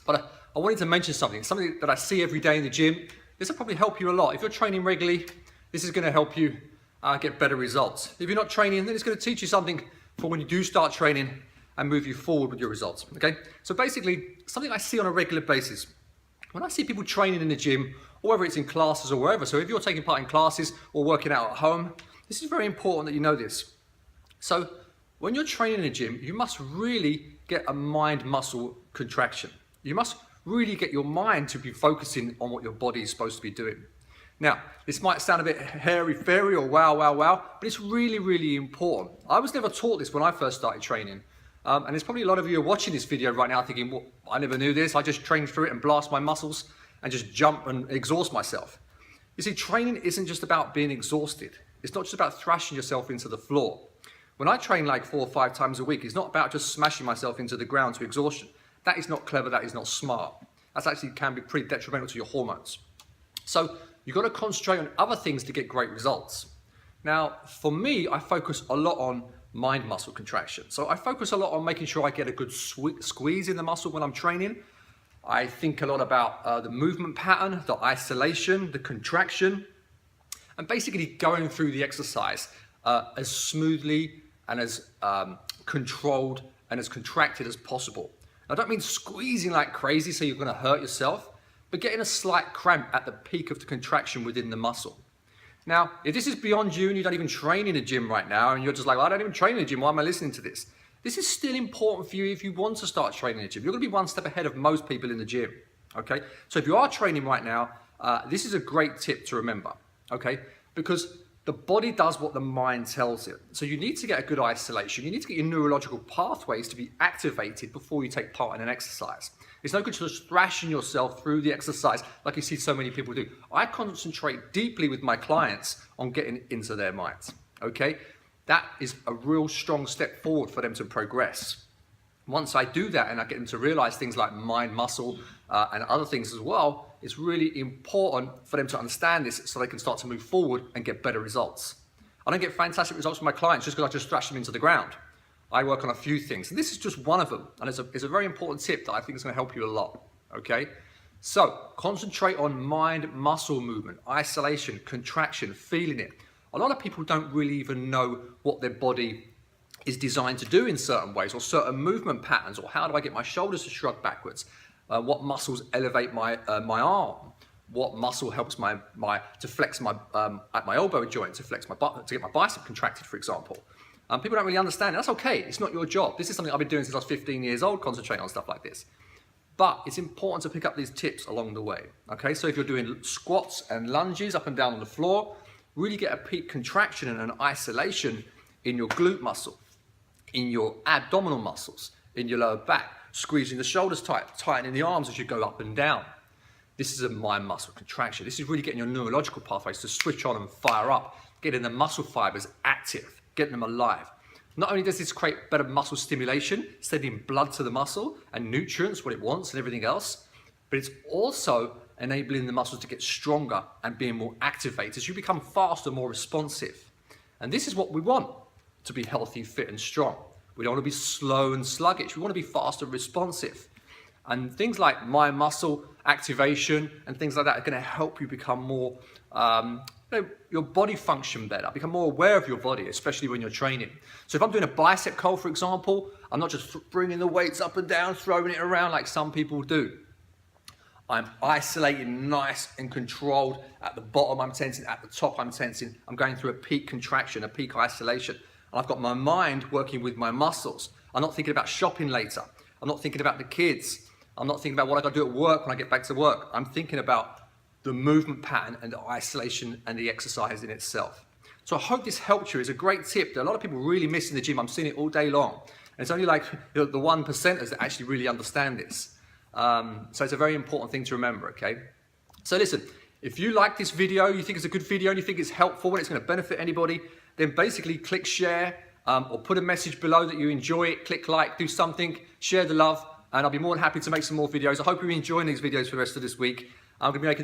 But I wanted to mention something that I see every day in the gym. This will probably help you a lot. If you're training regularly, this is going to help you get better results. If you're not training, then it's going to teach you something for when you do start training and move you forward with your results, okay? So basically, something I see on a regular basis, when I see people training in the gym, or whether it's in classes or wherever, so if you're taking part in classes or working out at home, this is very important that you know this. So when you're training in the gym, you must really get a mind-muscle contraction. You must really get your mind to be focusing on what your body is supposed to be doing. Now, this might sound a bit hairy-fairy or wow, but it's really, really important. I was never taught this when I first started training. And there's probably a lot of you who are watching this video right now thinking, well, I never knew this. I just trained through it and blast my muscles and just jump and exhaust myself. You see, training isn't just about being exhausted. It's not just about thrashing yourself into the floor. When I train like 4 or 5 times a week, it's not about just smashing myself into the ground to exhaustion. That is not clever, that is not smart. That actually can be pretty detrimental to your hormones. So you've got to concentrate on other things to get great results. Now, for me, I focus a lot on mind-muscle contraction. So I focus a lot on making sure I get a good squeeze in the muscle when I'm training. I think a lot about the movement pattern, the isolation, the contraction, and basically going through the exercise as smoothly and as controlled and as contracted as possible. I don't mean squeezing like crazy so you're going to hurt yourself, but getting a slight cramp at the peak of the contraction within the muscle. Now, if this is beyond you and you don't even train in a gym right now and you're just like, well, I don't even train in a gym, why am I listening to this? This is still important for you if you want to start training in a gym. You're going to be one step ahead of most people in the gym, okay? So if you are training right now, this is a great tip to remember, okay? Because the body does what the mind tells it. So you need to get a good isolation. You need to get your neurological pathways to be activated before you take part in an exercise. It's no good just thrashing yourself through the exercise like you see so many people do. I concentrate deeply with my clients on getting into their minds, okay? That is a real strong step forward for them to progress. Once I do that and I get them to realize things like mind, muscle, and other things as well, it's really important for them to understand this so they can start to move forward and get better results. I don't get fantastic results from my clients just because I just thrash them into the ground. I work on a few things, and this is just one of them, and it's a very important tip that I think is going to help you a lot, okay? So, concentrate on mind-muscle movement, isolation, contraction, feeling it. A lot of people don't really even know what their body is designed to do in certain ways, or certain movement patterns, or how do I get my shoulders to shrug backwards? What muscles elevate my arm? What muscle helps to flex at my elbow joint, to get my bicep contracted, for example? People don't really understand. That's okay. It's not your job. This is something I've been doing since I was 15 years old, concentrating on stuff like this. But it's important to pick up these tips along the way. Okay, so if you're doing squats and lunges up and down on the floor, really get a peak contraction and an isolation in your glute muscle, in your abdominal muscles, in your lower back, squeezing the shoulders tight, tightening the arms as you go up and down. This is a mind muscle contraction. This is really getting your neurological pathways to switch on and fire up, getting the muscle fibers active, getting them alive. Not only does this create better muscle stimulation, sending blood to the muscle and nutrients, what it wants and everything else, but it's also enabling the muscles to get stronger and being more activated as you become faster, more responsive. And this is what we want to be healthy, fit and strong. We don't want to be slow and sluggish. We want to be fast and responsive. And things like mind muscle activation and things like that are going to help you become more, your body function better, become more aware of your body, especially when you're training. So if I'm doing a bicep curl, for example, I'm not just bringing the weights up and down, throwing it around like some people do. I'm isolating nice and controlled. At the bottom I'm tensing, at the top I'm tensing. I'm going through a peak contraction, a peak isolation. And I've got my mind working with my muscles. I'm not thinking about shopping later. I'm not thinking about the kids. I'm not thinking about what I got to do at work when I get back to work. I'm thinking about the movement pattern and the isolation and the exercise in itself. So I hope this helped you. It's a great tip that a lot of people really miss in the gym. I'm seeing it all day long. And it's only like the 1%ers that actually really understand this. So it's a very important thing to remember, okay? So listen, if you like this video, you think it's a good video and you think it's helpful and it's going to benefit anybody, then basically click share or put a message below that you enjoy it, click like, do something, share the love, and I'll be more than happy to make some more videos. I hope you're enjoying these videos for the rest of this week. I'm going to be making